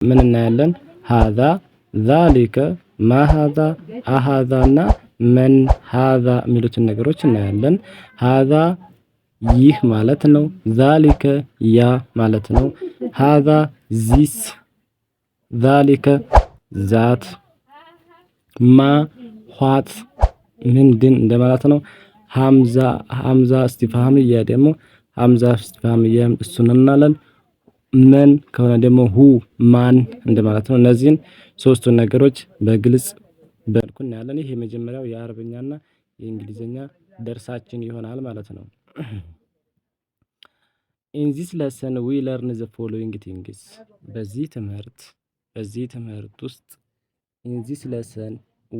ምን እናያለን? ሃዛ፣ ዛሊከ፣ ማሃዛ፣ አሃዛና መን ሃዛ የሚሉትን ነገሮች እናያለን። ሃዛ ይህ ማለት ነው። ዛሊከ ያ ማለት ነው። ሃዛ ዚስ፣ ዛሊከ ዛት፣ ማ ኋት ምንድን እንደማለት ነው። ሐምዛ እስቲፍሃምያ ደግሞ ሐምዛ እስቲፍሃምያ እሱን እናለን። መን ከሆነ ደግሞ ሁ ማን እንደማለት ነው። እነዚህን ሶስቱን ነገሮች በግልጽ በልኩ እናያለን። ይህ የመጀመሪያው የአረብኛና የእንግሊዝኛ ደርሳችን ይሆናል ማለት ነው። ኢን ዚስ ለሰን ዊ ለርን ዘ ፎሎዊንግ ቲንግስ። በዚህ ትምህርት ውስጥ ኢን ዚስ ለሰን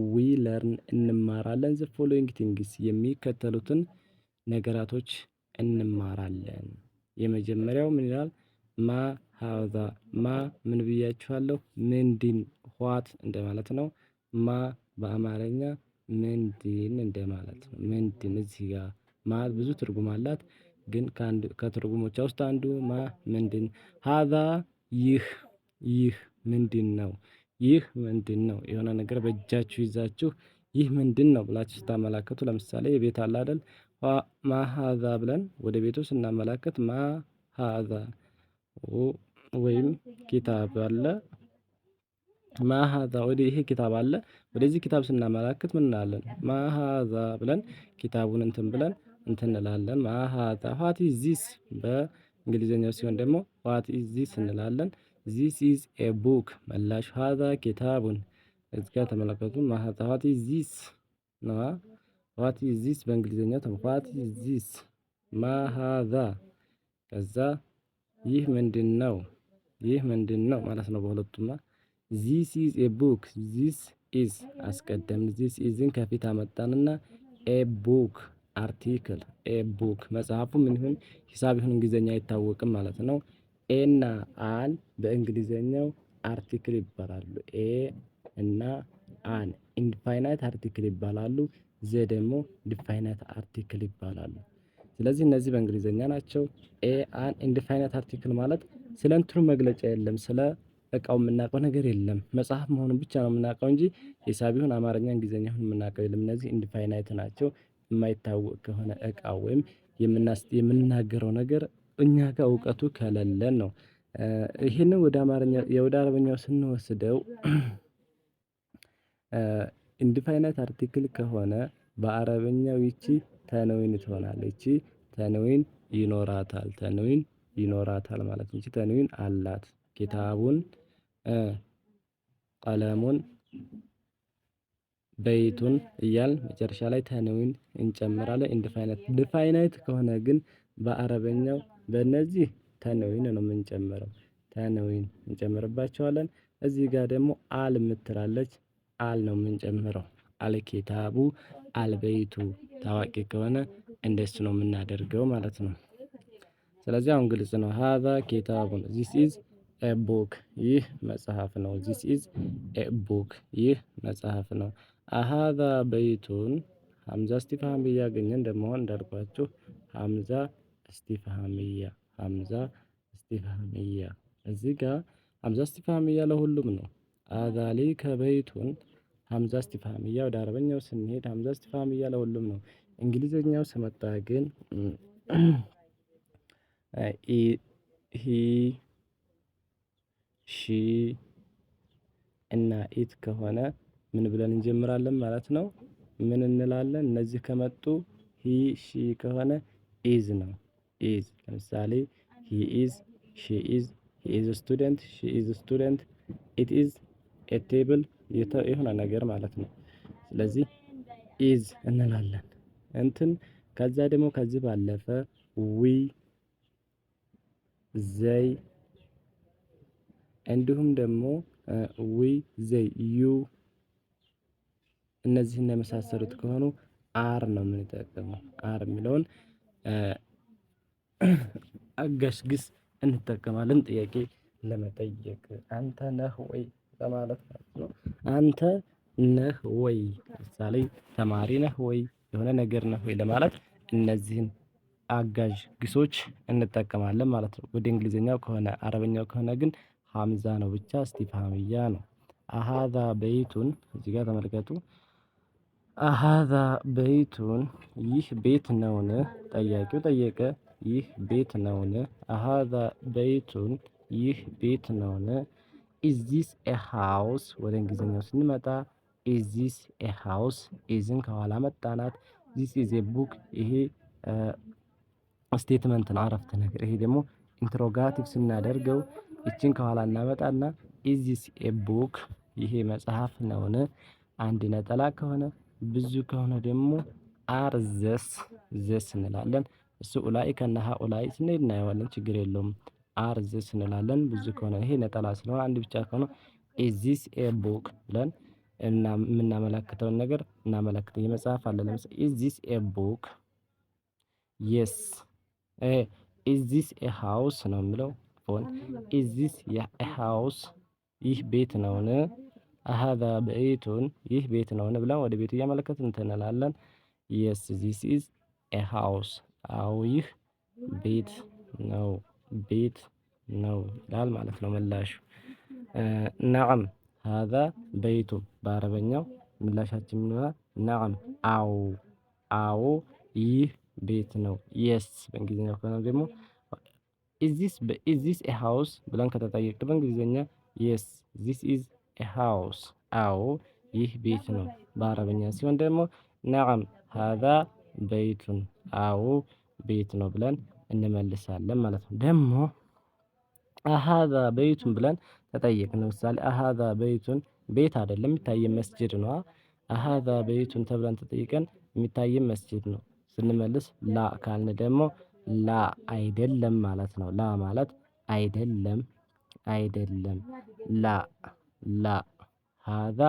ዊ ለርን እንማራለን ዘ ፎሎዊንግ ቲንግስ የሚከተሉትን ነገራቶች እንማራለን። የመጀመሪያው ምን ይላል? ማ ሃዛ፣ ማ ምን ብያችኋለሁ? ምንድን ኋት እንደማለት ነው። ማ በአማርኛ ምንድን እንደማለት ነው። ምንድን እዚህ ጋር ማ ብዙ ትርጉም አላት፣ ግን ከትርጉሞቿ ውስጥ አንዱ ማ ምንድን። ሃዛ ይህ ምንድን ነው? ይህ ምንድን ነው? የሆነ ነገር በእጃችሁ ይዛችሁ ይህ ምንድን ነው ብላችሁ ስታመላክቱ፣ ለምሳሌ የቤት አለ አይደል? ማ ሃዛ ብለን ወደ ቤቱ ስናመላክት ማ ሃዛ፣ ወይም ኪታብ አለ ማ ሃዛ፣ ወደ ይሄ ኪታብ አለ ወደዚህ ኪታብ ስናመላክት ምን እንላለን? ማ ሃዛ ብለን ኪታቡን ብለን እንላለን። ማ ሃዛ። ዋት ኢዝ ዚስ በእንግሊዘኛው ሲሆን ደግሞ ዋት ኢዝ ዚስ እንላለን። ዚስ ኢዝ ኤ ቡክ መላሽ ሃዛ ኪታቡን። እዚህ ጋር ተመለከቱ። ማ ሃዛ ዋት ኢዝ ዚስ ነው። ዋት ኢዝ ዚስ በእንግሊዘኛው ዋት ኢዝ ዚስ ማ ሃዛ። ከዛ ይህ ምንድን ነው? ይህ ምንድን ነው ማለት ነው በሁለቱም። ዚስ ኢዝ ኤ ቡክ፣ ዚስ ኢዝ አስቀደም ዚስ ኢዝን ከፊት አመጣንና ኤ ቡክ አርቲክል፣ ኤ ቡክ መጽሐፉ ምን ይሁን ሂሳብ ይሁን እንግሊዘኛ አይታወቅም ማለት ነው። ኤ እና አን በእንግሊዘኛው አርቲክል ይባላሉ። ኤ እና አን ኢንዲፋይናይት አርቲክል ይባላሉ። ዘ ደግሞ ዲፋይናይት አርቲክል ይባላሉ። ስለዚህ እነዚህ በእንግሊዘኛ ናቸው። ኤ አን ኢንዲፋይናይት አርቲክል ማለት ስለ እንትኑ መግለጫ የለም፣ ስለ እቃው የምናውቀው ነገር የለም። መጽሐፍ መሆኑን ብቻ ነው የምናውቀው እንጂ ሂሳብ ይሁን አማርኛ እንግሊዘኛ ይሁን የምናውቀው የለም። እነዚህ ኢንዲፋይናይት ናቸው። የማይታወቅ ከሆነ እቃው ወይም የምናገረው ነገር እኛ ጋር እውቀቱ ከሌለን ነው። ይሄንን ወደ አረበኛው ስንወስደው ኢንዲፋይናይት አርቲክል ከሆነ በአረበኛው ይቺ ተንዊን ትሆናለች። ይቺ ተንዊን ይኖራታል ማለት ነው። ይቺ ተንዊን አላት። ኪታቡን፣ ቀለሙን፣ በይቱን እያል መጨረሻ ላይ ተንዊን እንጨምራለን። ዲፋይናይት ከሆነ ግን በአረበኛው በእነዚህ ተንዊን ነው የምንጨምረው። ተንዊን እንጨምርባቸዋለን። እዚህ ጋር ደግሞ አል የምትላለች አል ነው የምንጨምረው። አልኪታቡ፣ አልበይቱ ታዋቂ ከሆነ እንደሱ ነው የምናደርገው ማለት ነው። ስለዚህ አሁን ግልጽ ነው። ሃዛ ኪታቡን፣ ዚስ ኢዝ ኤ ቡክ፣ ይህ መጽሐፍ ነው። ዚስ ኢዝ ኤ ቡክ፣ ይህ መጽሐፍ ነው። አሃዛ በይቱን፣ ሐምዛ እስቲፍሃምያ ያገኘን እንደመሆን እንዳልኳችሁ ሐምዛ እስቲፍሃምያ እዚህ ጋር ሐምዛ እስቲፍሃምያ ለሁሉም ነው። አዛሊከ በይቱን ሐምዛ እስቲፍሃምያ ወደ አረበኛው ስንሄድ ሐምዛ እስቲፍሃምያ ለሁሉም ነው። እንግሊዘኛው ስመጣ ግን ሂ፣ ሺ እና ኢት ከሆነ ምን ብለን እንጀምራለን ማለት ነው? ምን እንላለን? እነዚህ ከመጡ ሂ ሺ ከሆነ ኢዝ ነው። ኢዝ ለምሳሌ ሂ ኢዝ፣ ሺ ኢዝ፣ ሂ ኢዝ ስቱደንት፣ ሺ ኢዝ ስቱደንት፣ ኢት ኢዝ ኤ ቴብል የሆነ ነገር ማለት ነው። ስለዚህ ኢዝ እንላለን። ከዛ ደግሞ ከዚህ ባለፈ ዊ፣ ዘይ እንዲሁም ደግሞ ዊ፣ ዘይ፣ ዩ እነዚህን የመሳሰሉት ከሆኑ አር ነው የምንጠቀመው። አር የሚለውን አጋሽ ግስ እንጠቀማለን ጥያቄ ለመጠየቅ። አንተ ነህ ወይ ለማለት ነው። አንተ ነህ ወይ ለምሳሌ ተማሪ ነህ ወይ የሆነ ነገር ነህ ወይ ለማለት እነዚህን አጋዥ ግሶች እንጠቀማለን ማለት ነው። ወደ እንግሊዘኛው ከሆነ አረበኛው ከሆነ ግን ሐምዛ ነው ብቻ እስቲፍሃምያ ነው። አሃዛ በይቱን እዚህ ጋር ተመልከቱ። አሃዛ በይቱን ይህ ቤት ነውን? ጠያቂው ጠየቀ፣ ይህ ቤት ነውን? አሃዛ በይቱን ይህ ቤት ነውን? ኢዝ ዚስ ኤ ሃውስ? ወደ እንግሊዝኛው ስንመጣ ኢዝ ዚስ ኤ ሃውስ? ኢዝን ከኋላ መጣናት። ዚስ ኢዝ ኤ ቡክ ይሄ ስቴትመንት ነው፣ አረፍተ ነገር። ይሄ ደግሞ ኢንትሮጋቲቭ ስናደርገው እችን ከኋላ እናመጣና ኢዝ ዚስ ኤ ቡክ? ይሄ መጽሐፍ ነውን? አንድ ነጠላ ከሆነ፣ ብዙ ከሆነ ደግሞ አር ዘስ እንላለን። እሱ ኡላኢከ እና ሃኡላኢ ስንሄድ እናየዋለን፣ ችግር የለውም። አር ዘስ እንላለን። ብዙ ከሆነ ይሄ ነጠላ ስለሆነ፣ አንድ ብቻ ከሆነ ኢዝ ዚስ ኤ ቡክ ብለን እና የምናመለክተውን ነገር እናመለክተው። የመጽሐፍ አለ ለምሳሌ ኢዝ ዚስ ኤ ቡክ? የስ። ኢዝ ዚስ ኤ ሃውስ ነው የሚለው ፎን። ኢዝ ዚስ ኤ ሃውስ? ይህ ቤት ነውን? አሃዛ በይቱን? ይህ ቤት ነውን? ብለን ወደ ቤቱ እያመለከትን እንትን እንላለን። የስ ዚስ ኢዝ ኤ ሃውስ? አዎ ይህ ቤት ነው፣ ቤት ነው ይላል ማለት ነው ምላሹ። ነዓም ሃዛ በይቱ? በአረበኛው ምላሻችን ምን ይሆናል? ነዓም አዎ፣ አዎ ይህ ቤት ነው። የስ በእንግሊዝኛው ከሆነ ደግሞ ኢዝ ዚስ ኤ ሃውስ ብለን ከተጠየቅን በእንግሊዝኛ የስ ዚስ ኢዝ ኤ ሃውስ? አዎ ይህ ቤት ነው። በአረበኛ ሲሆን ደግሞ ነዓም ሃዛ በይቱን? አዎ ቤት ነው ብለን እንመልሳለን ማለት ነው። ደግሞ አሃዛ በይቱን ብለን ተጠየቅን። ለምሳሌ አሃዛ በይቱን? ቤት አይደለም የሚታየን መስጂድ ነው። አሃዛ በይቱን ተብለን ተጠይቀን የሚታየን መስጂድ ነው ስንመልስ ላ ካልን ደግሞ ላ አይደለም ማለት ነው። ላ ማለት አይደለም፣ አይደለም። ላ ሃዛ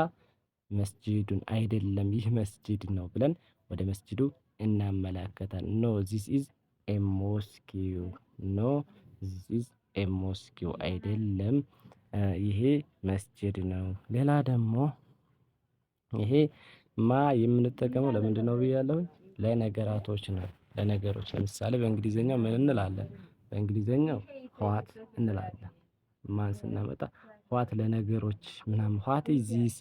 መስጂዱን? አይደለም ይህ መስጂድ ነው ብለን ወደ መስጂዱ እናመላከታለን። ኖ ዚስ ኢዝ ኤ ሞስኪው። ኖ ዚስ ኢዝ ኤ ሞስኪው? አይደለም ይሄ መስጂድ ነው። ሌላ ደግሞ ይሄ ማ የምንጠቀመው ለምንድን ነው ብያለሁኝ? ለነገራቶች ነው፣ ለነገሮች። ለምሳሌ በእንግሊዘኛው ምን እንላለን? በእንግሊዘኛው ዋት እንላለን። ማን ስናመጣ ዋት ለነገሮች ምናምን። ዋት ኢዝ ዚስ?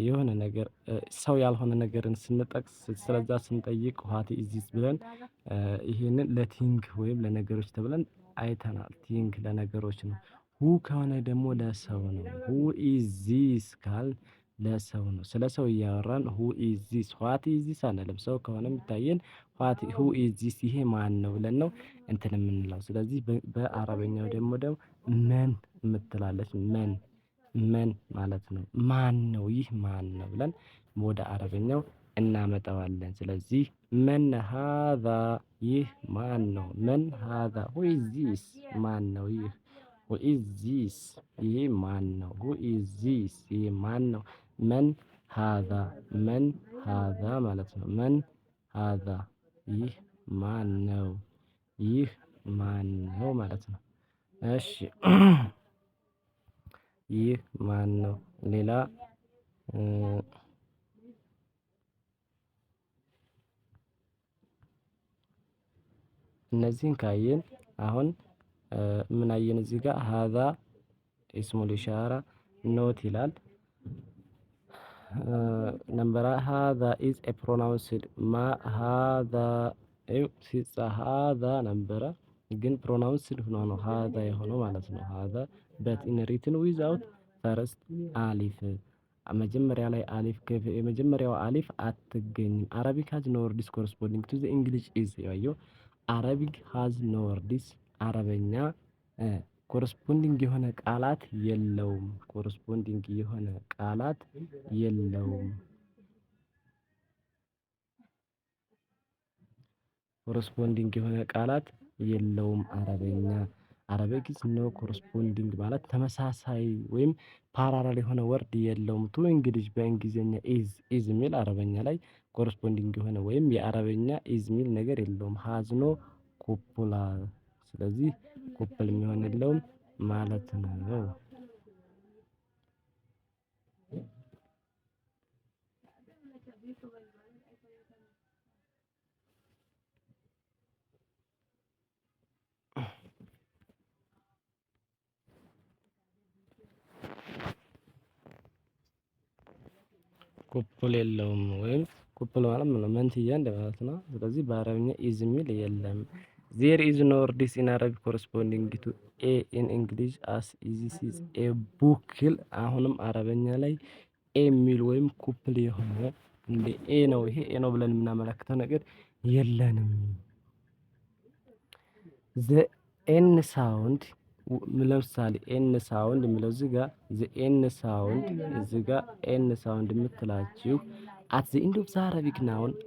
የሆነ ነገር ሰው ያልሆነ ነገርን ስንጠቅስ ስለዛ ስንጠይቅ ዋት ኢዝ ዚስ ብለን ይሄንን ለቲንግ ወይም ለነገሮች ተብለን አይተናል። ቲንግ ለነገሮች ነው። ሁ ከሆነ ደግሞ ለሰው ነው። ሁ ኢዝ ዚስ ካል ለሰው ነው። ስለ ሰው እያወራን ሁ ኢዝ ዚስ ዋት ኢዝ ዚስ አንልም። ሰው ከሆነ የሚታየን ሁ ኢዝ ዚስ ይሄ ማን ነው ብለን ነው እንትን የምንለው። ስለዚህ በአረበኛው ደግሞ መን የምትላለች መን ማለት ነው። ማን ነው ይህ ማን ነው ብለን ወደ አረበኛው እናመጣዋለን። ስለዚህ መን ሃዛ? ይህ ማን ነው? መን ሃዛ? ሁ ኢዝ ዚስ? ማን ነው ይህ? ሁ ኢዝ ዚስ? ይሄ ማን ነው? ሁ ኢዝ ዚስ? ይሄ ማን ነው? መን ሃዛ? መን ሃዛ ማለት ነው። መን ሃዛ? ይህ ማን ነው? ይህ ማን ነው ማለት ነው። እሺ ይህ ማን ነው? ሌላ እነዚህን ካየን አሁን ምን አየን እዚህ ጋር? ሃዛ ኢስሙል ኢሻራ ኖት ይላል። ነምበር ሃዛ ኢዝ ኤ ፕሮናውንስድ ማ ሃዛ ሲጻፍ ሃዛ ነበረ፣ ግን ፕሮናውንስድ ሆኖ ነው ሃዛ የሆነው ማለት ነው። ሃዛ በት ኢን ሪትን ዊዛውት ፈርስት አሊፍ። መጀመሪያ ላይ አሊፍ የመጀመሪያው አሊፍ አትገኝም። አረቢክ ሃዝ ኖ ወርድስ ኮረስፖንዲንግ ቱ ዘ እንግሊሽ ኢዝ ያየው። አረቢክ ሃዝ ኖ ወርድስ አረበኛ ኮረስፖንዲንግ የሆነ ቃላት የለውም። ኮረስፖንዲንግ የሆነ ቃላት የለውም። ኮረስፖንዲንግ የሆነ ቃላት የለውም አረበኛ። አረቢክ ኢዝ ኖ ኮረስፖንዲንግ ማለት ተመሳሳይ ወይም ፓራራል የሆነ ወርድ የለውም። ቱ እንግሊሽ በእንግሊዝኛ ኢዝ የሚል አረበኛ ላይ ኮረስፖንዲንግ የሆነ ወይም የአረበኛ ኢዝ የሚል ነገር የለውም። ሃዝኖ ኩፕላ። ስለዚህ ኩፕል የሚሆን የለውም ማለት ነው። ኩፕል የለውም ወይም ኩፕል ማለት ምን ነው? መንትያ እንደማለት ነው። ስለዚህ በአረብኛ ኢዝ የሚል የለም። ዜር ኢዝ ኖ ወርድስ ኢን አረቢክ ኮረስፖንዲንግ ቱ ኤ ኢን እንግሊሽ አስ ዚስ ኢዝ ኤ ቡክል። አሁንም አረበኛ ላይ ኤ የሚል ወይም ኩፕል የሆነ እንደ ኤ ነው ይሄ ኤ ነው ብለን የምናመለክተው ነገር የለንም። ዘ ኤን ሳውንድ ለምሳሌ ኤን ሳውንድ የሚለው እዚህ ጋር ዘ ኤን ሳውንድ እዚህ ጋር ኤን ሳውንድ የምትላችሁ አት ዘ ኢንድ ኦፍ ዘ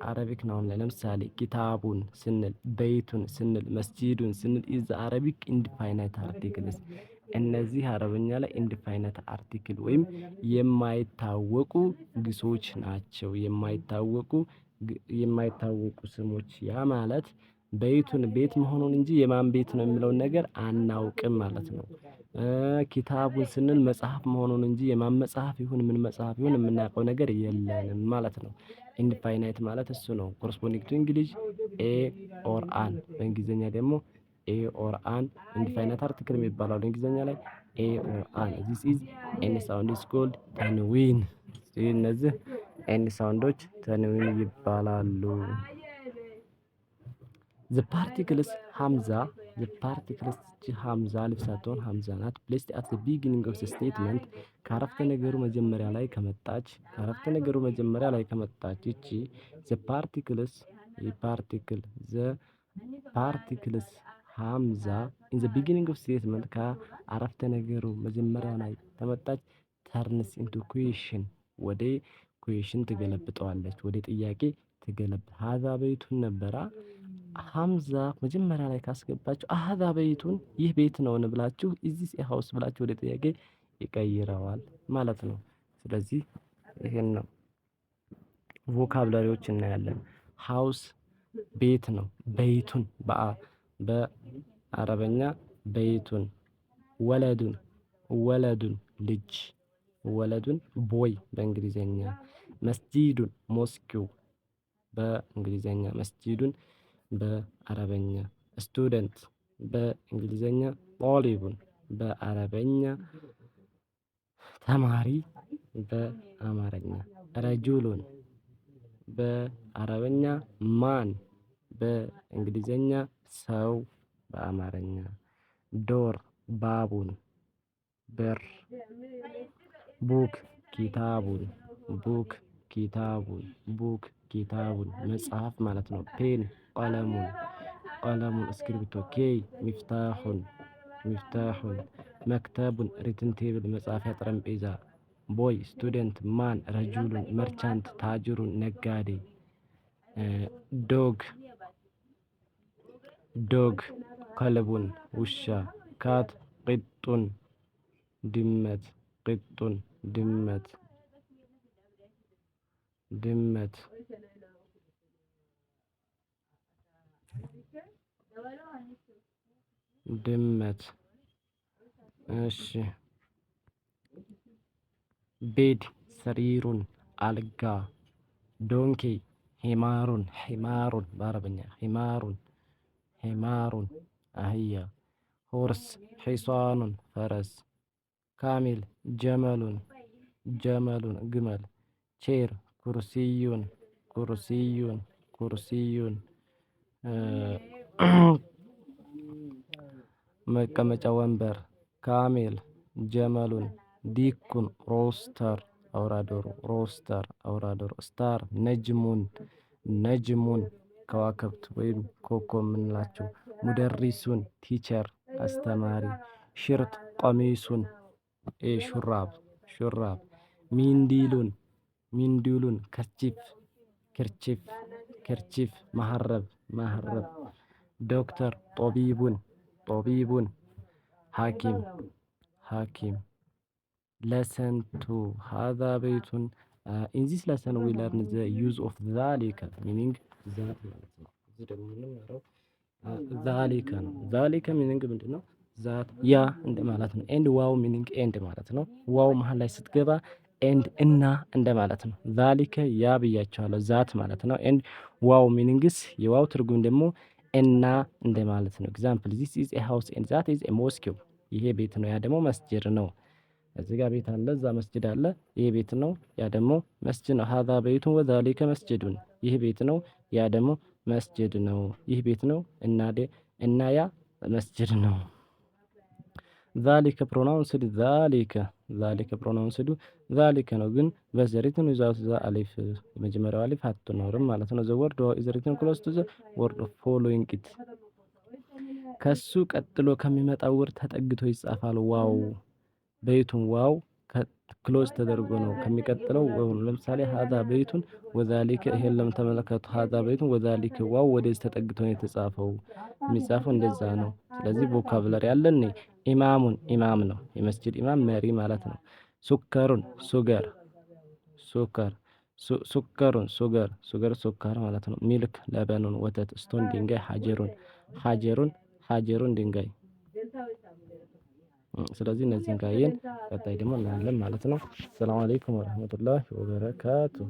አረቢክ ናውን ላይ ለምሳሌ ኪታቡን ስንል በይቱን ስንል መስጂዱን ስንል ኢዝ አረቢክ ኢንዲፋይናይት አርቲክልስ። እነዚህ አረበኛ ላይ ኢንዲፋይናይት አርቲክል ወይም የማይታወቁ ግሶች ናቸው። የማይታወቁ ስሞች ያ ማለት በይቱን ቤት መሆኑን እንጂ የማን ቤት ነው የሚለውን ነገር አናውቅም ማለት ነው። ኪታቡን ስንል መጽሐፍ መሆኑን እንጂ የማን መጽሐፍ ይሁን ምን መጽሐፍ ይሁን የምናውቀው ነገር የለንም ማለት ነው። ኢንዲፋይናይት ማለት እሱ ነው። ኮረስፖንዲንግ ቱ እንግሊሽ ኤ ኦር አን፣ በእንግሊዝኛ ደግሞ ኤ ኦር አን ኢንዲፋይናይት አርቲክል የሚባለው እንግሊዝኛ ላይ ኤ ኦር አን። ዚስ ኢዝ ኤኒ ሳውንድ ኢዝ ኮልድ ተንዊን። እነዚህ ኤኒ ሳውንዶች ተንዊን ይባላሉ። ዘ ፓርቲክልስ ሀምዛ ሀምዛ ልፍ ሳትሆን ሀምዛ ናት። ፕሌስድ አት ዘ ቢጊኒንግ ኦፍ ዘ ስቴትመንት ከአረፍተ ነገሩ መጀመሪያ ላይ ከመጣች ይቺ ዘ ፓርቲክልስ ሀምዛ ኢን ዘ ቢጊኒንግ ኦፍ ስቴትመንት ከአረፍተ ነገሩ መጀመሪያ ላይ ከመጣች ተርንስ ኢንቱ ኩዌሽን ወደ ኩዌሽን ትገለብጠዋለች፣ ወደ ጥያቄ ሀዛ በይቱን ነበራ ሀምዛ መጀመሪያ ላይ ካስገባችሁ ሀዛ በይቱን ይህ ቤት ነውን ብላችሁ ኢዚስ ኤ ሃውስ ብላችሁ ወደ ጥያቄ ይቀይረዋል ማለት ነው። ስለዚህ ይሄን ነው ቮካብላሪዎች እናያለን። ሃውስ ቤት ነው። በይቱን በአረበኛ በይቱን፣ ወለዱን ልጅ፣ ወለዱን ቦይ በእንግሊዘኛ፣ መስጂዱን ሞስኪው በእንግሊዘኛ፣ መስጂዱን በአረበኛ፣ ስቱደንት በእንግሊዘኛ፣ ጦሊቡን በአረበኛ፣ ተማሪ በአማርኛ፣ ረጁሉን በአረበኛ፣ ማን በእንግሊዘኛ፣ ሰው በአማርኛ፣ ዶር ባቡን፣ በር፣ ቡክ ኪታቡን መጽሐፍ ማለት ነው። ፔን ቀለሙን እስክሪብቶ፣ ኬይ ሚፍታሑን መክተቡን ሪትን ቴብል መጻፊያ ጠረጴዛ፣ ቦይ ስቱደንት፣ ማን ረጁሉን መርቻንት ታጅሩን ነጋዴ፣ ዶግ ከልቡን ውሻ፣ ካት ቅጡን ድመት እሺ ቤድ ሰሪሩን አልጋ፣ ዶንኪ ሂማሩን በአረበኛ ሂማሩን አህያ፣ ሆርስ ሒሷኑን ፈረስ፣ ካሚል ጀመሉን ግመል፣ ቼር ኩርሲዩን መቀመጫ ወንበር፣ ካሜል ጀመሉን፣ ዲኩን ሮስተር አውራ ዶሮ፣ ስታር ነጅሙን ከዋክብት ወይም ኮከብ የምንላቸው፣ ሙደሪሱን ቲቸር አስተማሪ፣ ሽርጥ ቀሚሱን ሹራብ፣ ሚንዲሉን ከርቺፍ መሀረብ፣ ዶክተር ጦቢቡን ሐኪም። lesson 2 ሀዛ በይቱን in this lesson we learn the use of ዛሊከ meaning ዛት ማለት ነው። እዚህ ደግሞ የምንማረው ዛሊከ ነው። ዛሊከ ሚኒንግ ምንድነው? ዛት ያ እንደ ማለት ነው። ኤንድ ዋው ሚኒንግ ኤንድ ማለት ነው። ዋው መሀል ላይ ስትገባ ኤንድ እና እንደ ማለት ነው። ዛሊከ ያ ብያቸዋለሁ ዛት ማለት ነው። ኤንድ ዋው ሚኒንግስ የዋው ትርጉም ደግሞ እና እንደ ማለት ነው። ኤግዛምፕል this is a house and that is a mosque። ይሄ ቤት ነው፣ ያ ደግሞ መስጂድ ነው። እዚህ ጋር ቤት አለ፣ እዛ መስጂድ አለ። ይሄ ቤት ነው፣ ያ ደግሞ መስጂድ ነው። ሀዛ ቤቱን ወዛሊከ መስጂዱን። ይህ ቤት ነው፣ ያ ደግሞ መስጂድ ነው። ይህ ቤት ነው እና ያ መስጂድ ነው። ዛሊከ ፕሮናውንስድ ዛሊከ ፕሮናውንስዱ ዛሊከ ነው፣ ግን በዘሪትን ዊዛውት ዘ አሊፍ የመጀመሪያው አሊፍ አትኖርም ማለት ነው። ዘ ወርድ ኢዝ ሪትን ክሎዝ ቱ ዘ ወርድ ፎሎዊንግ ኢት ከሱ ቀጥሎ ከሚመጣው ወርድ ተጠግቶ ይጻፋል። ዋው በይቱን ዋው ክሎዝ ተደርጎ ነው ከሚቀጥለው። ለምሳሌ ሀዛ በይቱን ወዛሊከ ይሄን ለምተመለከቱ ሀዛ በይቱን ወዛሊከ ዋው ወደዚህ ተጠግቶ ነው የተጻፈው። የሚጻፈው እንደዛ ነው። ስለዚህ ቮካብለሪ ያለን ኢማሙን ኢማም ነው፣ የመስጂድ ኢማም መሪ ማለት ነው። ሱከሩን ሱገር ሱከር ሱከሩን ሱገር ሱካር ማለት ነው። ሚልክ ለበኑን ወተት። ስቶን ድንጋይ። ሀጀሩን ድንጋይ። ስለዚህ እነዚህን ካየን ቀጣይ ደግሞ እናያለን ማለት ነው። ሰላም አለይኩም ወራህመቱላሂ ወበረካቱሁ።